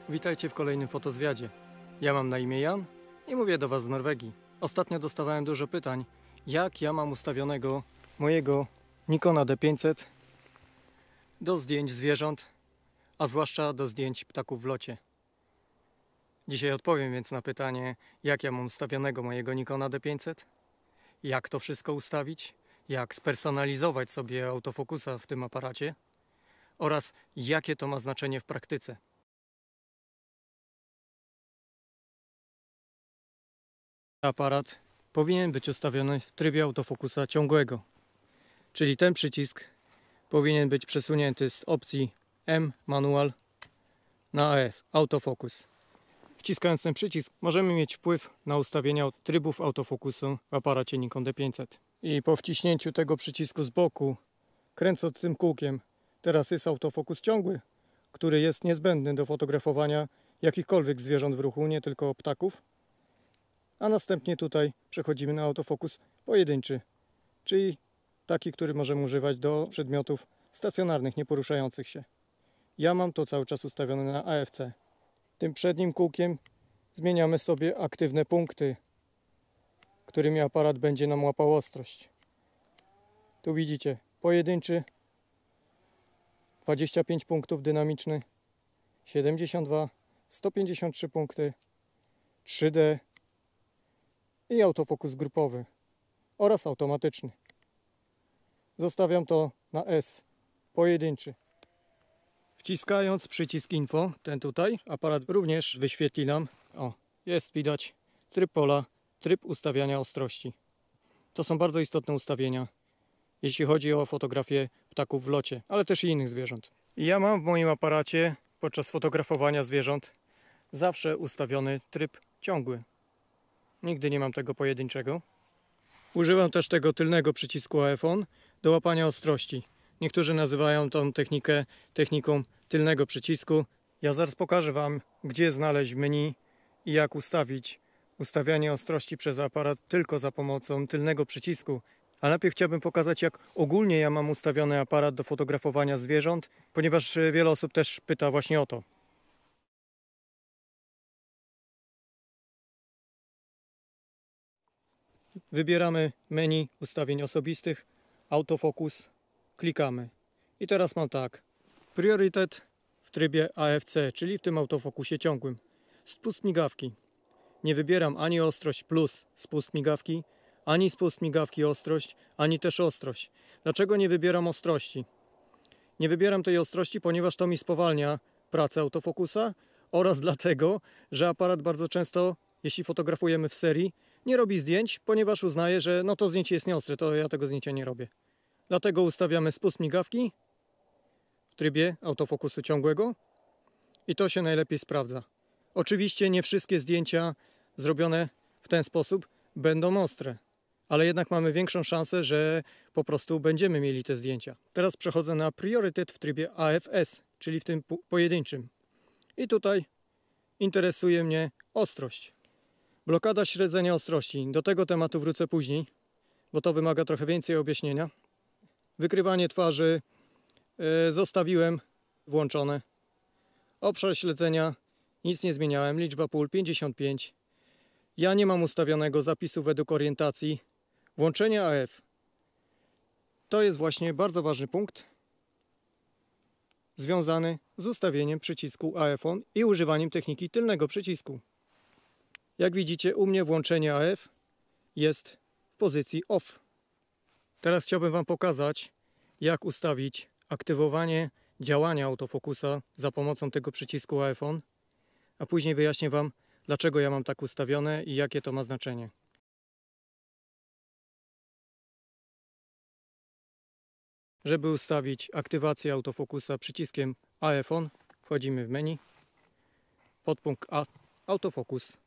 Witajcie w kolejnym fotozwiadzie. Ja mam na imię Jan i mówię do Was z Norwegii. Ostatnio dostawałem dużo pytań, jak ja mam ustawionego mojego Nikona D500 do zdjęć zwierząt, a zwłaszcza do zdjęć ptaków w locie. Dzisiaj odpowiem więc na pytanie, jak ja mam ustawionego mojego Nikona D500, jak to wszystko ustawić, jak spersonalizować sobie autofokusa w tym aparacie oraz jakie to ma znaczenie w praktyce. Aparat powinien być ustawiony w trybie autofokusa ciągłego, czyli ten przycisk powinien być przesunięty z opcji M manual na AF autofocus. Wciskając ten przycisk możemy mieć wpływ na ustawienia trybów autofokusu w aparacie Nikon D500. I po wciśnięciu tego przycisku z boku, kręcąc tym kółkiem, teraz jest autofokus ciągły, który jest niezbędny do fotografowania jakichkolwiek zwierząt w ruchu, nie tylko ptaków. A następnie tutaj przechodzimy na autofokus pojedynczy, czyli taki, który możemy używać do przedmiotów stacjonarnych, nieporuszających się. Ja mam to cały czas ustawione na AFC. Tym przednim kółkiem zmieniamy sobie aktywne punkty, którymi aparat będzie nam łapał ostrość. Tu widzicie pojedynczy, 25 punktów dynamiczny, 72, 153 punkty, 3D i autofokus grupowy oraz automatyczny. Zostawiam to na S, pojedynczy. Wciskając przycisk info, ten tutaj, aparat również wyświetli nam, jest widać tryb pola, tryb ustawiania ostrości. To są bardzo istotne ustawienia, jeśli chodzi o fotografię ptaków w locie, ale też i innych zwierząt. Ja mam w moim aparacie podczas fotografowania zwierząt zawsze ustawiony tryb ciągły. Nigdy nie mam tego pojedynczego. Używam też tego tylnego przycisku AF-on do łapania ostrości. Niektórzy nazywają tą technikę techniką tylnego przycisku. Ja zaraz pokażę Wam, gdzie znaleźć menu i jak ustawić ustawianie ostrości przez aparat tylko za pomocą tylnego przycisku. Ale najpierw chciałbym pokazać, jak ogólnie ja mam ustawiony aparat do fotografowania zwierząt, ponieważ wiele osób też pyta właśnie o to. Wybieramy menu ustawień osobistych, autofokus, klikamy. I teraz mam tak, priorytet w trybie AFC, czyli w tym autofokusie ciągłym. Spust migawki. Nie wybieram ani ostrość plus spust migawki, ani spust migawki ostrość, ani też ostrość. Dlaczego nie wybieram ostrości? Nie wybieram tej ostrości, ponieważ to mi spowalnia pracę autofokusa oraz dlatego, że aparat bardzo często, jeśli fotografujemy w serii, nie robi zdjęć, ponieważ uznaje, że to zdjęcie jest nieostre, to ja tego zdjęcia nie robię. Dlatego ustawiamy spust migawki w trybie autofokusu ciągłego i to się najlepiej sprawdza. Oczywiście nie wszystkie zdjęcia zrobione w ten sposób będą ostre, ale jednak mamy większą szansę, że po prostu będziemy mieli te zdjęcia. Teraz przechodzę na priorytet w trybie AFS, czyli w tym pojedynczym. I tutaj interesuje mnie ostrość. Blokada śledzenia ostrości. Do tego tematu wrócę później, bo to wymaga trochę więcej objaśnienia. Wykrywanie twarzy zostawiłem włączone. Obszar śledzenia nic nie zmieniałem. Liczba pól 55. Ja nie mam ustawionego zapisu według orientacji. Włączenie AF. To jest właśnie bardzo ważny punkt związany z ustawieniem przycisku AF-on i używaniem techniki tylnego przycisku. Jak widzicie, u mnie włączenie AF jest w pozycji OFF. Teraz chciałbym Wam pokazać, jak ustawić aktywowanie działania autofokusa za pomocą tego przycisku AF-on, a później wyjaśnię Wam, dlaczego ja mam tak ustawione i jakie to ma znaczenie. Żeby ustawić aktywację autofokusa przyciskiem AF-on, wchodzimy w menu, podpunkt A, autofokus.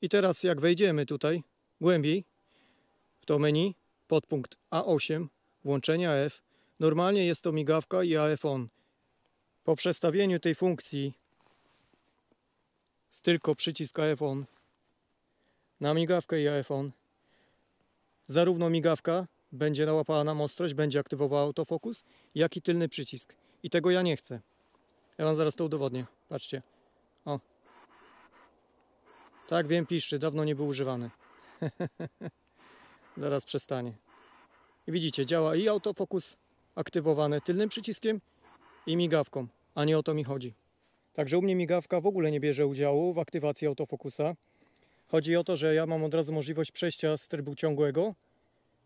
I teraz jak wejdziemy tutaj głębiej w to menu, podpunkt A8, włączenie AF, normalnie jest to migawka i AF-on. Po przestawieniu tej funkcji z tylko przycisk AF-on na migawkę i AF-on, zarówno migawka będzie nałapała nam ostrość, będzie aktywowała autofokus, jak i tylny przycisk. I tego ja nie chcę. Ja wam zaraz to udowodnię. Patrzcie. O. Tak, wiem, piszczy. Dawno nie był używany. Zaraz przestanie. I widzicie, działa i autofokus aktywowany tylnym przyciskiem i migawką. A nie o to mi chodzi. Także u mnie migawka w ogóle nie bierze udziału w aktywacji autofokusa. Chodzi o to, że ja mam od razu możliwość przejścia z trybu ciągłego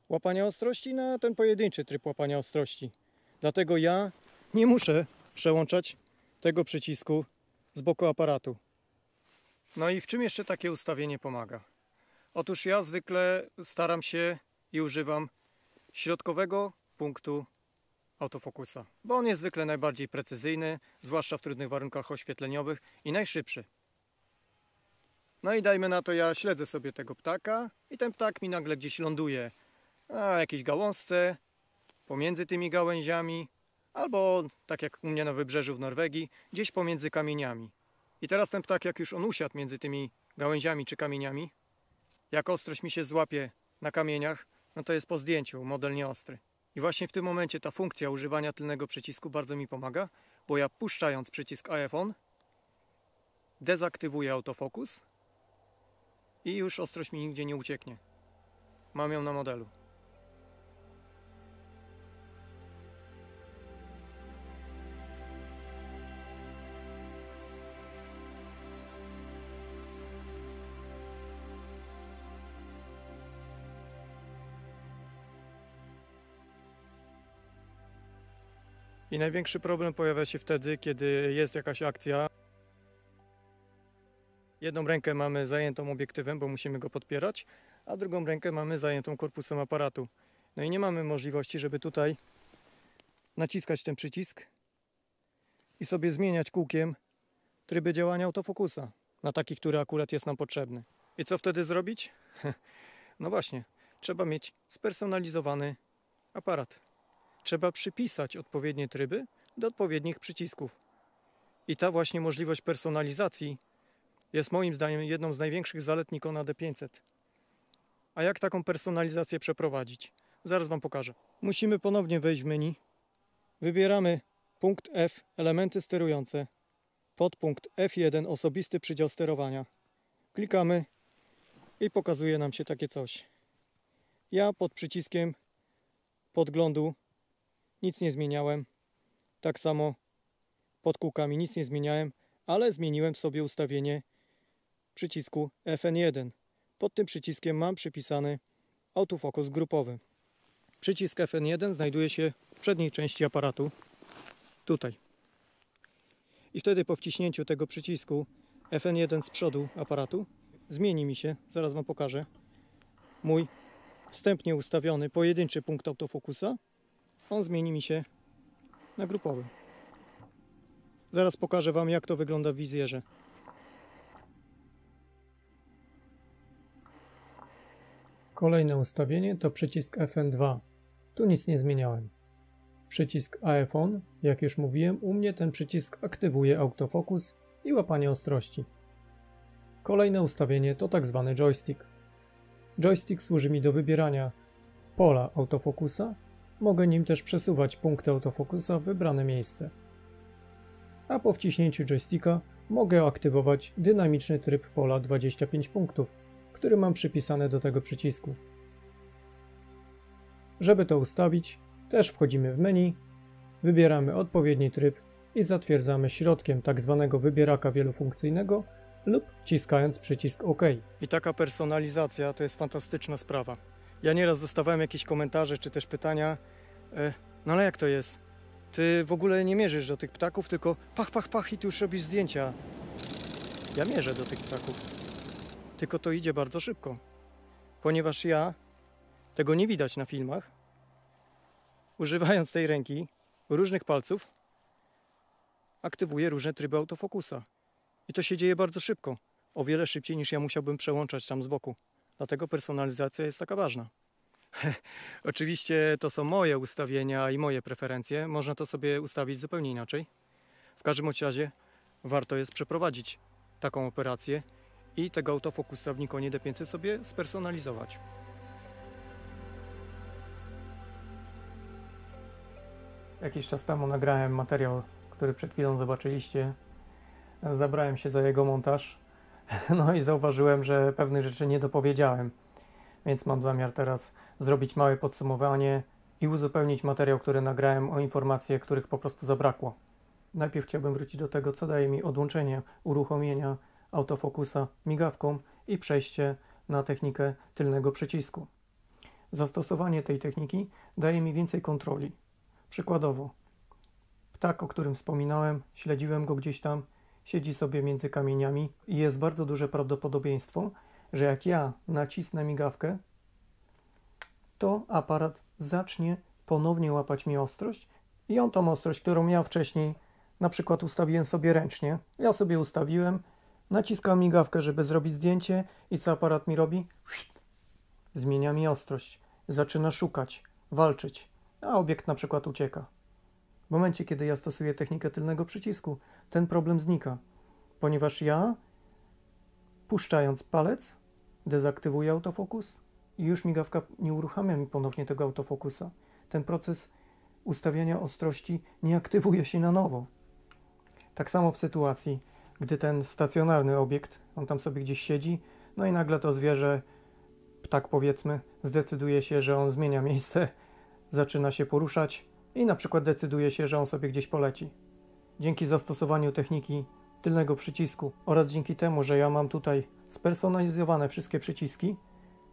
łapania ostrości na ten pojedynczy tryb łapania ostrości. Dlatego ja nie muszę przełączać tego przycisku z boku aparatu. No i w czym jeszcze takie ustawienie pomaga? Otóż ja zwykle staram się i używam środkowego punktu autofokusa, bo on jest zwykle najbardziej precyzyjny, zwłaszcza w trudnych warunkach oświetleniowych i najszybszy. No i dajmy na to, ja śledzę sobie tego ptaka i ten ptak mi nagle gdzieś ląduje na jakiejś gałązce, pomiędzy tymi gałęziami, albo tak jak u mnie na wybrzeżu w Norwegii, gdzieś pomiędzy kamieniami. I teraz ten ptak, jak już on usiadł między tymi gałęziami czy kamieniami, jak ostrość mi się złapie na kamieniach, no to jest po zdjęciu, model nieostry. I właśnie w tym momencie ta funkcja używania tylnego przycisku bardzo mi pomaga, bo ja puszczając przycisk AF ON dezaktywuję autofokus i już ostrość mi nigdzie nie ucieknie. Mam ją na modelu. I największy problem pojawia się wtedy, kiedy jest jakaś akcja. Jedną rękę mamy zajętą obiektywem, bo musimy go podpierać, a drugą rękę mamy zajętą korpusem aparatu. No i nie mamy możliwości, żeby tutaj naciskać ten przycisk i sobie zmieniać kółkiem tryby działania autofokusa na taki, który akurat jest nam potrzebny. I co wtedy zrobić? No właśnie, trzeba mieć spersonalizowany aparat. Trzeba przypisać odpowiednie tryby do odpowiednich przycisków. I ta właśnie możliwość personalizacji jest moim zdaniem jedną z największych zalet Nikona D500. A jak taką personalizację przeprowadzić? Zaraz wam pokażę. Musimy ponownie wejść w menu. Wybieramy punkt F, elementy sterujące. Podpunkt F1, osobisty przydział sterowania. Klikamy i pokazuje nam się takie coś. Ja pod przyciskiem podglądu nic nie zmieniałem. Tak samo pod kółkami nic nie zmieniałem, ale zmieniłem sobie ustawienie przycisku FN1. Pod tym przyciskiem mam przypisany autofokus grupowy. Przycisk FN1 znajduje się w przedniej części aparatu, tutaj. I wtedy po wciśnięciu tego przycisku FN1 z przodu aparatu zmieni mi się, zaraz wam pokażę, mój wstępnie ustawiony pojedynczy punkt autofokusa. On zmieni mi się na grupowy. Zaraz pokażę wam, jak to wygląda w wizjerze. Kolejne ustawienie to przycisk FN2. Tu nic nie zmieniałem. Przycisk AF ON, jak już mówiłem, u mnie ten przycisk aktywuje autofokus i łapanie ostrości. Kolejne ustawienie to tak zwany joystick. Joystick służy mi do wybierania pola autofokusa. Mogę nim też przesuwać punkty autofokusa w wybrane miejsce. A po wciśnięciu joysticka mogę aktywować dynamiczny tryb pola 25 punktów, który mam przypisane do tego przycisku. Żeby to ustawić, też wchodzimy w menu, wybieramy odpowiedni tryb i zatwierdzamy środkiem tzw. wybieraka wielofunkcyjnego lub wciskając przycisk OK. I taka personalizacja to jest fantastyczna sprawa. Ja nieraz dostawałem jakieś komentarze czy też pytania, no ale jak to jest? Ty w ogóle nie mierzysz do tych ptaków, tylko pach, pach, pach i tu już robisz zdjęcia. Ja mierzę do tych ptaków, tylko to idzie bardzo szybko, ponieważ ja, tego nie widać na filmach, używając tej ręki, różnych palców, aktywuję różne tryby autofokusa. I to się dzieje bardzo szybko, o wiele szybciej niż ja musiałbym przełączać tam z boku. Dlatego personalizacja jest taka ważna. Oczywiście to są moje ustawienia i moje preferencje. Można to sobie ustawić zupełnie inaczej. W każdym razie warto jest przeprowadzić taką operację i tego autofokusa w Nikonie D500 sobie spersonalizować. Jakiś czas temu nagrałem materiał, który przed chwilą zobaczyliście. Zabrałem się za jego montaż, no i zauważyłem, że pewnych rzeczy nie dopowiedziałem, więc mam zamiar teraz zrobić małe podsumowanie i uzupełnić materiał, który nagrałem, o informacje, których po prostu zabrakło. Najpierw chciałbym wrócić do tego, co daje mi odłączenie uruchomienia autofokusa migawką i przejście na technikę tylnego przycisku. Zastosowanie tej techniki daje mi więcej kontroli. Przykładowo, ptak, o którym wspominałem, śledziłem go gdzieś tam, siedzi sobie między kamieniami i jest bardzo duże prawdopodobieństwo, że jak ja nacisnę migawkę, to aparat zacznie ponownie łapać mi ostrość i on tą ostrość, którą miał wcześniej, na przykład ustawiłem sobie ręcznie, ja sobie ustawiłem, naciskam migawkę, żeby zrobić zdjęcie i co aparat mi robi? Zmienia mi ostrość, zaczyna szukać, walczyć, a obiekt na przykład ucieka. W momencie, kiedy ja stosuję technikę tylnego przycisku, ten problem znika, ponieważ ja, puszczając palec, dezaktywuję autofokus i już migawka nie uruchamia mi ponownie tego autofokusa. Ten proces ustawiania ostrości nie aktywuje się na nowo. Tak samo w sytuacji, gdy ten stacjonarny obiekt, on tam sobie gdzieś siedzi, no i nagle to zwierzę, ptak powiedzmy, zdecyduje się, że on zmienia miejsce, zaczyna się poruszać i na przykład decyduje się, że on sobie gdzieś poleci. Dzięki zastosowaniu techniki tylnego przycisku oraz dzięki temu, że ja mam tutaj spersonalizowane wszystkie przyciski,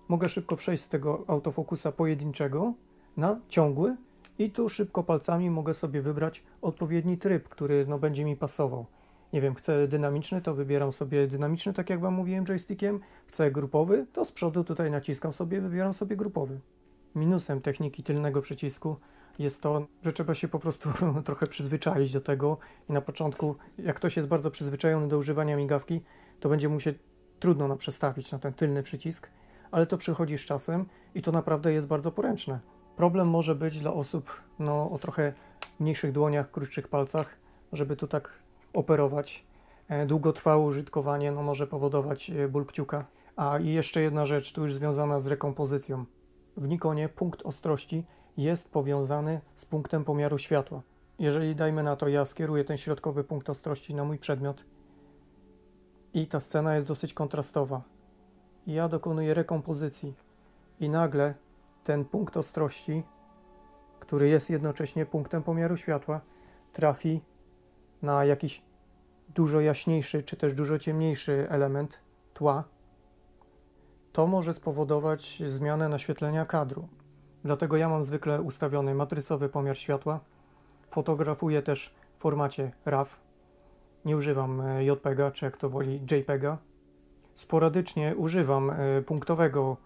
mogę szybko przejść z tego autofokusa pojedynczego na ciągły i tu szybko palcami mogę sobie wybrać odpowiedni tryb, który będzie mi pasował. Nie wiem, chcę dynamiczny, to wybieram sobie dynamiczny, tak jak Wam mówiłem, joystickiem. Chcę grupowy, to z przodu tutaj naciskam sobie, wybieram sobie grupowy. Minusem techniki tylnego przycisku jest to, że trzeba się po prostu trochę przyzwyczaić do tego i na początku, jak ktoś jest bardzo przyzwyczajony do używania migawki, to będzie mu się trudno przestawić na ten tylny przycisk, ale to przychodzi z czasem i to naprawdę jest bardzo poręczne. Problem może być dla osób o trochę mniejszych dłoniach, krótszych palcach, żeby tu tak operować. Długotrwałe użytkowanie może powodować ból kciuka. A i jeszcze jedna rzecz, tu już związana z rekompozycją. W Nikonie punkt ostrości jest powiązany z punktem pomiaru światła. Jeżeli, dajmy na to, ja skieruję ten środkowy punkt ostrości na mój przedmiot i ta scena jest dosyć kontrastowa, ja dokonuję rekompozycji i nagle ten punkt ostrości, który jest jednocześnie punktem pomiaru światła, trafi na jakiś dużo jaśniejszy czy też dużo ciemniejszy element tła, to może spowodować zmianę naświetlenia kadru. Dlatego ja mam zwykle ustawiony matrycowy pomiar światła. Fotografuję też w formacie RAW. Nie używam JPEGa, czy jak to woli JPEGa. Sporadycznie używam punktowego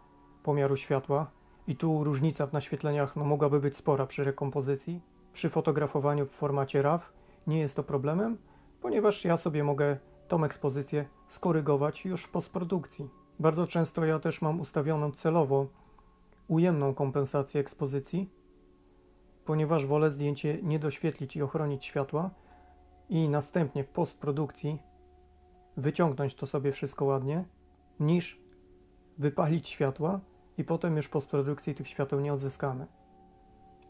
pomiaru światła i tu różnica w naświetleniach mogłaby być spora przy rekompozycji. Przy fotografowaniu w formacie RAW nie jest to problemem, ponieważ ja sobie mogę tą ekspozycję skorygować już w postprodukcji. Bardzo często ja też mam ustawioną celowo ujemną kompensację ekspozycji, ponieważ wolę zdjęcie nie doświetlić i ochronić światła i następnie w postprodukcji wyciągnąć to sobie wszystko ładnie, niż wypalić światła i potem już w postprodukcji tych świateł nie odzyskamy.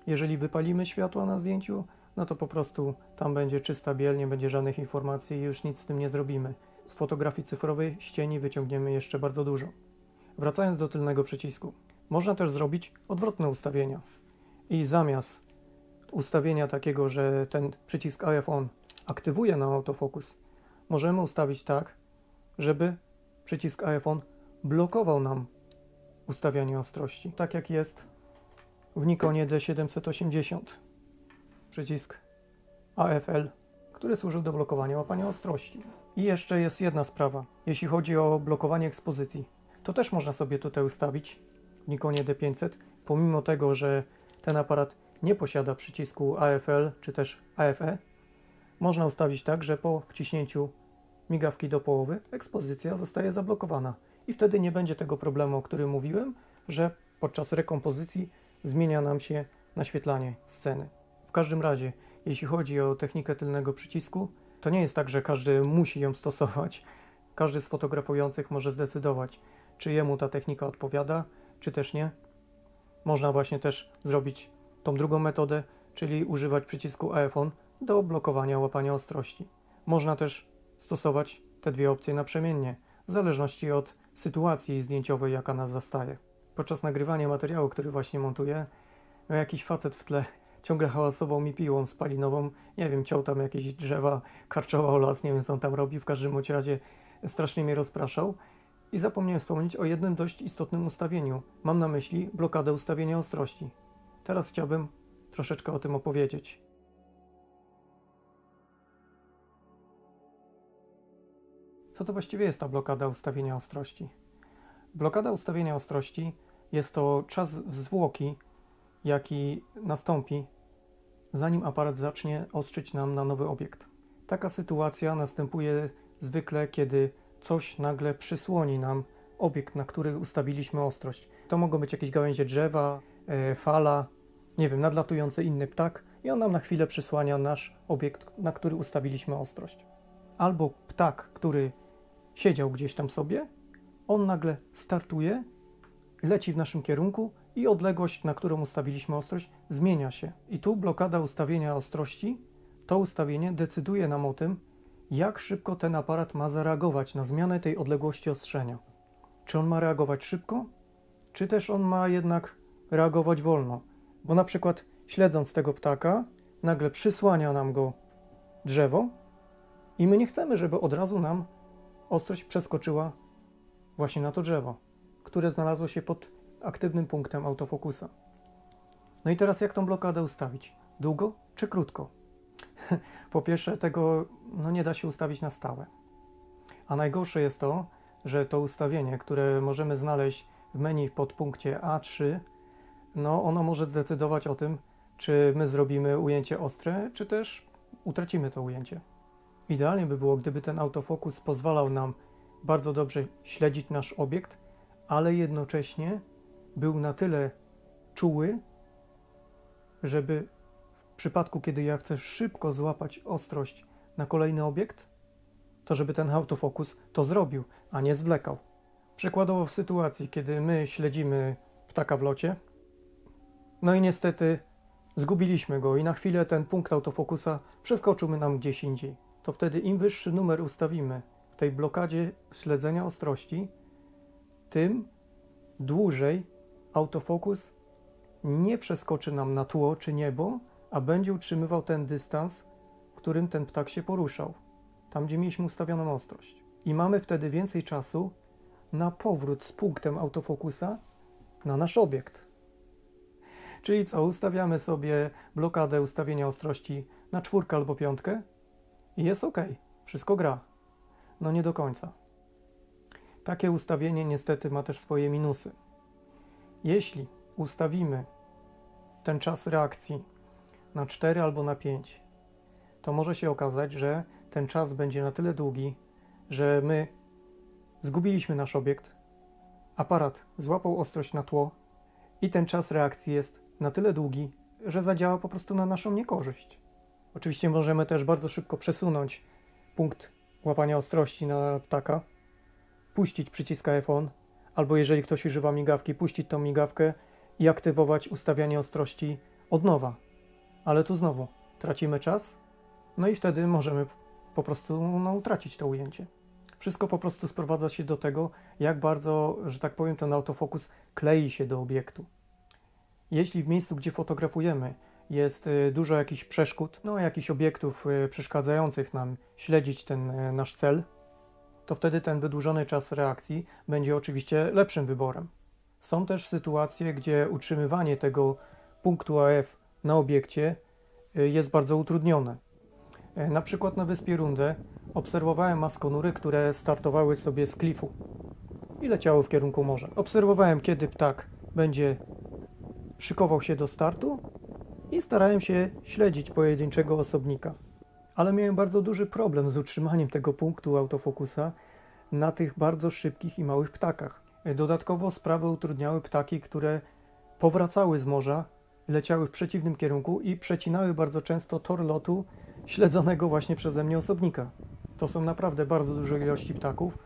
Jeżeli wypalimy światła na zdjęciu, no to po prostu tam będzie czysta biel, nie będzie żadnych informacji i już nic z tym nie zrobimy. Z fotografii cyfrowej z cieni wyciągniemy jeszcze bardzo dużo. Wracając do tylnego przycisku, można też zrobić odwrotne ustawienia i zamiast ustawienia takiego, że ten przycisk AF ON aktywuje nam autofokus, możemy ustawić tak, żeby przycisk AF ON blokował nam ustawianie ostrości, tak jak jest w Nikonie D780. Przycisk AFL, który służy do blokowania łapania ostrości. I jeszcze jest jedna sprawa. Jeśli chodzi o blokowanie ekspozycji, to też można sobie tutaj ustawić w Nikonie D500, pomimo tego, że ten aparat nie posiada przycisku AFL czy też AFE, można ustawić tak, że po wciśnięciu migawki do połowy ekspozycja zostaje zablokowana i wtedy nie będzie tego problemu, o którym mówiłem, że podczas rekompozycji zmienia nam się naświetlanie sceny. W każdym razie, jeśli chodzi o technikę tylnego przycisku, to nie jest tak, że każdy musi ją stosować. Każdy z fotografujących może zdecydować, czy jemu ta technika odpowiada, czy też nie. Można właśnie też zrobić tą drugą metodę, czyli używać przycisku AF ON do blokowania łapania ostrości. Można też stosować te dwie opcje naprzemiennie, w zależności od sytuacji zdjęciowej, jaka nas zastaje. Podczas nagrywania materiału, który właśnie montuję, jakiś facet w tle ciągle hałasował mi piłą spalinową, nie wiem, ciął tam jakieś drzewa, karczował las, nie wiem co on tam robi, w każdym bądź razie strasznie mnie rozpraszał i zapomniałem wspomnieć o jednym dość istotnym ustawieniu. Mam na myśli blokadę ustawienia ostrości. Teraz chciałbym troszeczkę o tym opowiedzieć. Co to właściwie jest ta blokada ustawienia ostrości? Blokada ustawienia ostrości jest to czas zwłoki, jaki nastąpi, zanim aparat zacznie ostrzyć nam na nowy obiekt. Taka sytuacja następuje zwykle, kiedy coś nagle przysłoni nam obiekt, na który ustawiliśmy ostrość. To mogą być jakieś gałęzie drzewa, fala, nie wiem, nadlatujący inny ptak i on nam na chwilę przysłania nasz obiekt, na który ustawiliśmy ostrość. Albo ptak, który siedział gdzieś tam sobie, on nagle startuje, leci w naszym kierunku i odległość, na którą ustawiliśmy ostrość, zmienia się. I tu blokada ustawienia ostrości, to ustawienie decyduje nam o tym, jak szybko ten aparat ma zareagować na zmianę tej odległości ostrzenia. Czy on ma reagować szybko, czy też on ma jednak reagować wolno. Bo na przykład śledząc tego ptaka, nagle przysłania nam go drzewo i my nie chcemy, żeby od razu nam ostrość przeskoczyła właśnie na to drzewo, które znalazło się pod aktywnym punktem autofokusa. No i teraz jak tą blokadę ustawić? Długo czy krótko? Po pierwsze, tego nie da się ustawić na stałe. A najgorsze jest to, że to ustawienie, które możemy znaleźć w menu w podpunkcie A3, ono może zdecydować o tym, czy my zrobimy ujęcie ostre, czy też utracimy to ujęcie. Idealnie by było, gdyby ten autofokus pozwalał nam bardzo dobrze śledzić nasz obiekt, ale jednocześnie był na tyle czuły, żeby w przypadku, kiedy ja chcę szybko złapać ostrość na kolejny obiekt, to żeby ten autofokus to zrobił, a nie zwlekał. Przykładowo w sytuacji, kiedy my śledzimy ptaka w locie, no i niestety zgubiliśmy go i na chwilę ten punkt autofokusa przeskoczył nam gdzieś indziej, to wtedy im wyższy numer ustawimy w tej blokadzie śledzenia ostrości, tym dłużej autofokus nie przeskoczy nam na tło czy niebo, a będzie utrzymywał ten dystans, w którym ten ptak się poruszał, tam gdzie mieliśmy ustawioną ostrość. I mamy wtedy więcej czasu na powrót z punktem autofokusa na nasz obiekt. Czyli co, ustawiamy sobie blokadę ustawienia ostrości na 4 albo 5 i jest ok, wszystko gra. No nie do końca. Takie ustawienie niestety ma też swoje minusy. Jeśli ustawimy ten czas reakcji na 4 albo na 5, to może się okazać, że ten czas będzie na tyle długi, że my zgubiliśmy nasz obiekt, aparat złapał ostrość na tło i ten czas reakcji jest na tyle długi, że zadziała po prostu na naszą niekorzyść. Oczywiście możemy też bardzo szybko przesunąć punkt łapania ostrości na ptaka, puścić przycisk F-on, albo jeżeli ktoś używa migawki, puścić tą migawkę i aktywować ustawianie ostrości od nowa. Ale tu znowu tracimy czas, no i wtedy możemy po prostu utracić to ujęcie. Wszystko po prostu sprowadza się do tego, jak bardzo, że tak powiem, ten autofokus klei się do obiektu. Jeśli w miejscu, gdzie fotografujemy, jest dużo jakichś przeszkód, jakichś obiektów przeszkadzających nam śledzić ten nasz cel, to wtedy ten wydłużony czas reakcji będzie oczywiście lepszym wyborem. Są też sytuacje, gdzie utrzymywanie tego punktu AF na obiekcie jest bardzo utrudnione. Na przykład na wyspie Rundę obserwowałem maskonury, które startowały sobie z klifu i leciały w kierunku morza. Obserwowałem, kiedy ptak będzie szykował się do startu i starałem się śledzić pojedynczego osobnika. Ale miałem bardzo duży problem z utrzymaniem tego punktu autofokusa na tych bardzo szybkich i małych ptakach. Dodatkowo sprawę utrudniały ptaki, które powracały z morza, leciały w przeciwnym kierunku i przecinały bardzo często tor lotu śledzonego właśnie przeze mnie osobnika. To są naprawdę bardzo duże ilości ptaków,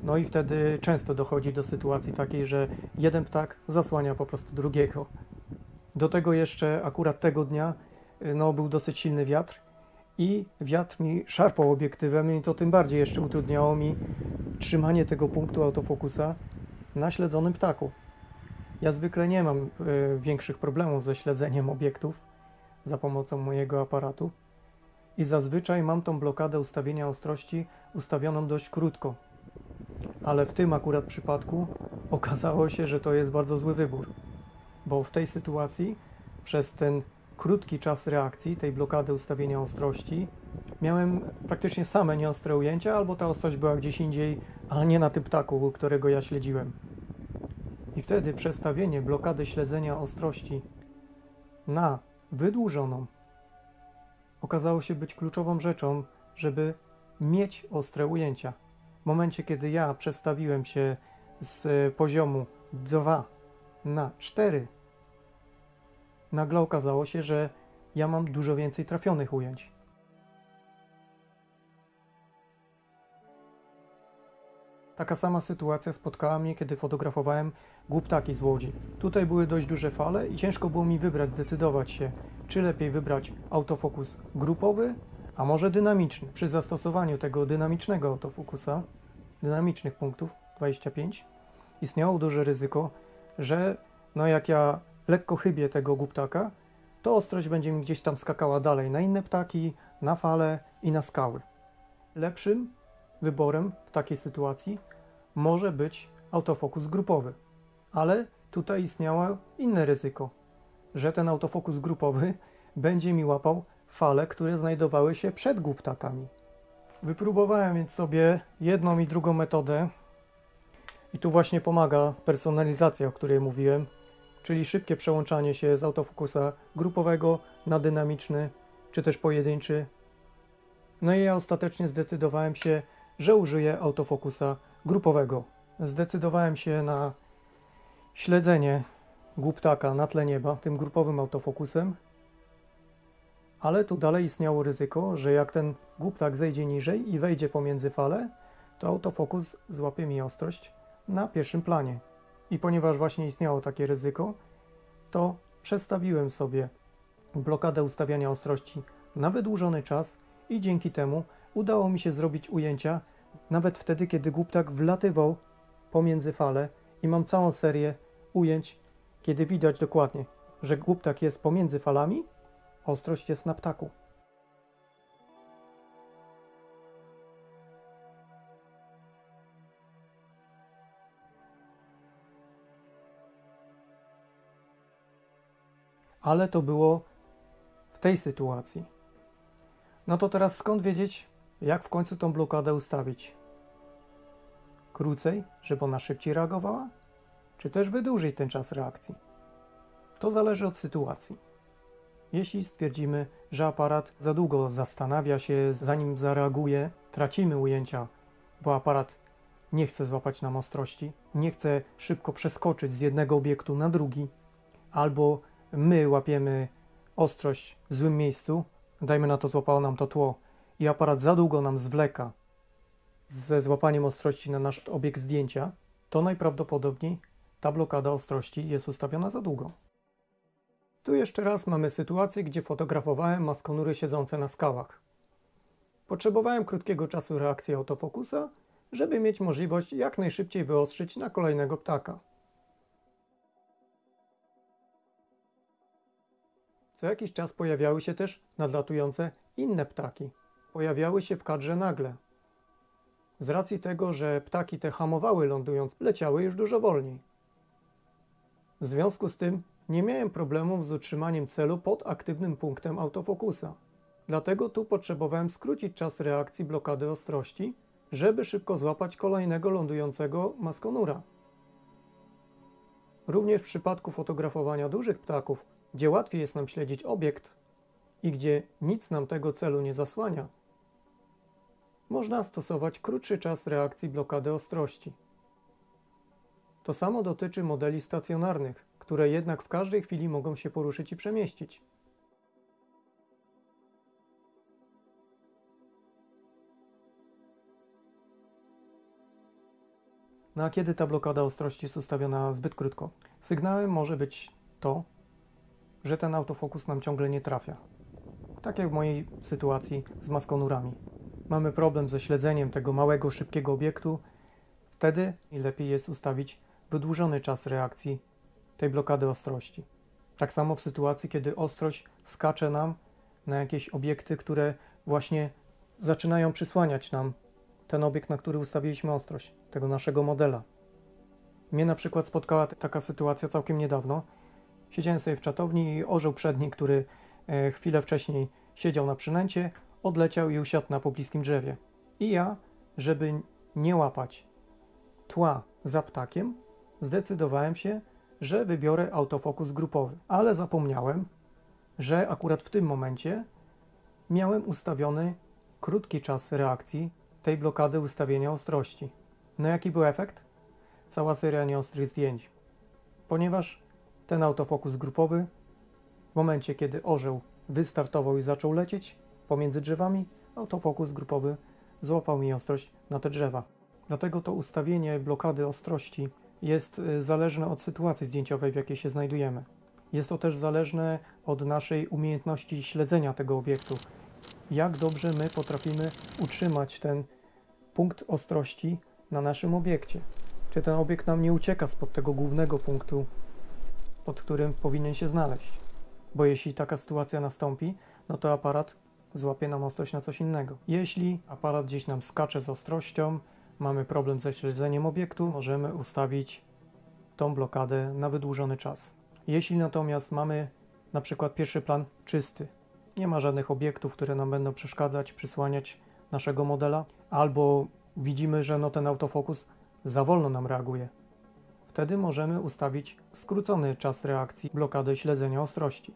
no i wtedy często dochodzi do sytuacji takiej, że jeden ptak zasłania po prostu drugiego. Do tego jeszcze akurat tego dnia był dosyć silny wiatr i wiatr mi szarpał obiektywem i to tym bardziej jeszcze utrudniało mi trzymanie tego punktu autofokusa na śledzonym ptaku. Ja zwykle nie mam większych problemów ze śledzeniem obiektów za pomocą mojego aparatu i zazwyczaj mam tą blokadę ustawienia ostrości ustawioną dość krótko. Ale w tym akurat przypadku okazało się, że to jest bardzo zły wybór, bo w tej sytuacji przez ten krótki czas reakcji, tej blokady ustawienia ostrości, miałem praktycznie same nieostre ujęcia, albo ta ostrość była gdzieś indziej, ale nie na tym ptaku, którego ja śledziłem. I wtedy przestawienie blokady śledzenia ostrości na wydłużoną okazało się być kluczową rzeczą, żeby mieć ostre ujęcia. W momencie, kiedy ja przestawiłem się z poziomu 2 na 4, nagle okazało się, że ja mam dużo więcej trafionych ujęć. Taka sama sytuacja spotkała mnie, kiedy fotografowałem głuptaki z łodzi. Tutaj były dość duże fale i ciężko było mi zdecydować się, czy lepiej wybrać autofokus grupowy, a może dynamiczny. Przy zastosowaniu tego dynamicznego autofokusa, dynamicznych punktów 25, istniało duże ryzyko, że jak ja lekko chybię tego głuptaka, to ostrość będzie mi gdzieś tam skakała dalej na inne ptaki, na fale i na skały. Lepszym wyborem w takiej sytuacji może być autofokus grupowy, ale tutaj istniało inne ryzyko, że ten autofokus grupowy będzie mi łapał fale, które znajdowały się przed głuptakami. Wypróbowałem więc sobie jedną i drugą metodę i tu właśnie pomaga personalizacja, o której mówiłem, czyli szybkie przełączanie się z autofokusa grupowego na dynamiczny, czy też pojedynczy. No i ja ostatecznie zdecydowałem się, że użyję autofokusa grupowego. Zdecydowałem się na śledzenie głuptaka na tle nieba tym grupowym autofokusem, ale tu dalej istniało ryzyko, że jak ten głuptak zejdzie niżej i wejdzie pomiędzy fale, to autofokus złapie mi ostrość na pierwszym planie. I ponieważ właśnie istniało takie ryzyko, to przestawiłem sobie blokadę ustawiania ostrości na wydłużony czas i dzięki temu udało mi się zrobić ujęcia nawet wtedy, kiedy głuptak wlatywał pomiędzy fale i mam całą serię ujęć, kiedy widać dokładnie, że głuptak jest pomiędzy falami, ostrość jest na ptaku. Ale to było w tej sytuacji. No to teraz skąd wiedzieć, jak w końcu tą blokadę ustawić? Krócej, żeby ona szybciej reagowała? Czy też wydłużyć ten czas reakcji? To zależy od sytuacji. Jeśli stwierdzimy, że aparat za długo zastanawia się, zanim zareaguje, tracimy ujęcia, bo aparat nie chce złapać nam ostrości, nie chce szybko przeskoczyć z jednego obiektu na drugi, albo my łapiemy ostrość w złym miejscu, dajmy na to, złapało nam to tło i aparat za długo nam zwleka ze złapaniem ostrości na nasz obiekt zdjęcia, to najprawdopodobniej ta blokada ostrości jest ustawiona za długo. Tu jeszcze raz mamy sytuację, gdzie fotografowałem maskonury siedzące na skałach. Potrzebowałem krótkiego czasu reakcji autofokusa, żeby mieć możliwość jak najszybciej wyostrzyć na kolejnego ptaka. Co jakiś czas pojawiały się też nadlatujące inne ptaki. Pojawiały się w kadrze nagle. Z racji tego, że ptaki te hamowały lądując, leciały już dużo wolniej. W związku z tym nie miałem problemów z utrzymaniem celu pod aktywnym punktem autofokusa. Dlatego tu potrzebowałem skrócić czas reakcji blokady ostrości, żeby szybko złapać kolejnego lądującego maskonura. Również w przypadku fotografowania dużych ptaków, gdzie łatwiej jest nam śledzić obiekt i gdzie nic nam tego celu nie zasłania, można stosować krótszy czas reakcji blokady ostrości. To samo dotyczy modeli stacjonarnych, które jednak w każdej chwili mogą się poruszyć i przemieścić. No a kiedy ta blokada ostrości jest ustawiona zbyt krótko? Sygnałem może być to, że ten autofokus nam ciągle nie trafia. Tak jak w mojej sytuacji z maskonurami. Mamy problem ze śledzeniem tego małego, szybkiego obiektu. Wtedy lepiej jest ustawić wydłużony czas reakcji tej blokady ostrości. Tak samo w sytuacji, kiedy ostrość skacze nam na jakieś obiekty, które właśnie zaczynają przysłaniać nam ten obiekt, na który ustawiliśmy ostrość, tego naszego modela. Mnie na przykład spotkała taka sytuacja całkiem niedawno. Siedziałem sobie w czatowni i orzeł przedni, który chwilę wcześniej siedział na przynęcie, odleciał i usiadł na pobliskim drzewie. I ja, żeby nie łapać tła za ptakiem, zdecydowałem się, że wybiorę autofokus grupowy. Ale zapomniałem, że akurat w tym momencie miałem ustawiony krótki czas reakcji tej blokady ustawienia ostrości. No jaki był efekt? Cała seria nieostrych zdjęć. Ponieważ ten autofokus grupowy w momencie, kiedy orzeł wystartował i zaczął lecieć pomiędzy drzewami, autofokus grupowy złapał mi ostrość na te drzewa. Dlatego to ustawienie blokady ostrości jest zależne od sytuacji zdjęciowej, w jakiej się znajdujemy. Jest to też zależne od naszej umiejętności śledzenia tego obiektu. Jak dobrze my potrafimy utrzymać ten punkt ostrości na naszym obiekcie. Czy ten obiekt nam nie ucieka spod tego głównego punktu, pod którym powinien się znaleźć. Bo jeśli taka sytuacja nastąpi, no to aparat złapie nam ostrość na coś innego. Jeśli aparat gdzieś nam skacze z ostrością, mamy problem ze śledzeniem obiektu, możemy ustawić tą blokadę na wydłużony czas. Jeśli natomiast mamy na przykład pierwszy plan czysty, nie ma żadnych obiektów, które nam będą przeszkadzać, przysłaniać naszego modela, albo widzimy, że ten autofokus za wolno nam reaguje, wtedy możemy ustawić skrócony czas reakcji blokady śledzenia ostrości.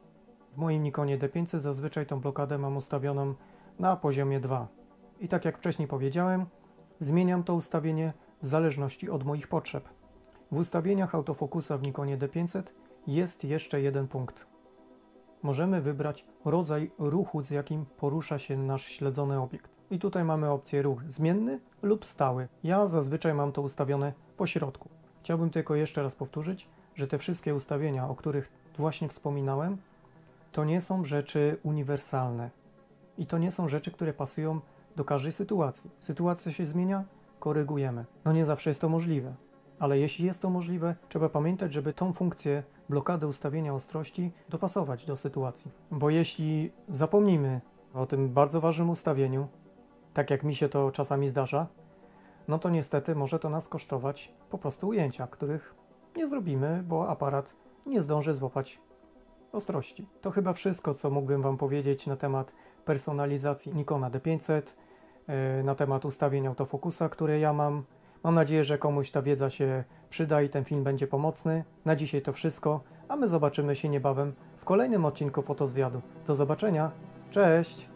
W moim Nikonie D500 zazwyczaj tą blokadę mam ustawioną na poziomie 2. I tak jak wcześniej powiedziałem, zmieniam to ustawienie w zależności od moich potrzeb. W ustawieniach autofokusa w Nikonie D500 jest jeszcze jeden punkt. Możemy wybrać rodzaj ruchu, z jakim porusza się nasz śledzony obiekt. I tutaj mamy opcję ruch zmienny lub stały. Ja zazwyczaj mam to ustawione po środku. Chciałbym tylko jeszcze raz powtórzyć, że te wszystkie ustawienia, o których właśnie wspominałem, to nie są rzeczy uniwersalne. I to nie są rzeczy, które pasują do każdej sytuacji. Sytuacja się zmienia, korygujemy. No nie zawsze jest to możliwe. Ale jeśli jest to możliwe, trzeba pamiętać, żeby tą funkcję blokady ustawienia ostrości dopasować do sytuacji. Bo jeśli zapomnimy o tym bardzo ważnym ustawieniu, tak jak mi się to czasami zdarza, no to niestety może to nas kosztować po prostu ujęcia, których nie zrobimy, bo aparat nie zdąży złapać ostrości. To chyba wszystko, co mógłbym Wam powiedzieć na temat personalizacji Nikona D500, na temat ustawień autofokusa, które ja mam. Mam nadzieję, że komuś ta wiedza się przyda i ten film będzie pomocny. Na dzisiaj to wszystko, a my zobaczymy się niebawem w kolejnym odcinku Fotozwiadu. Do zobaczenia, cześć!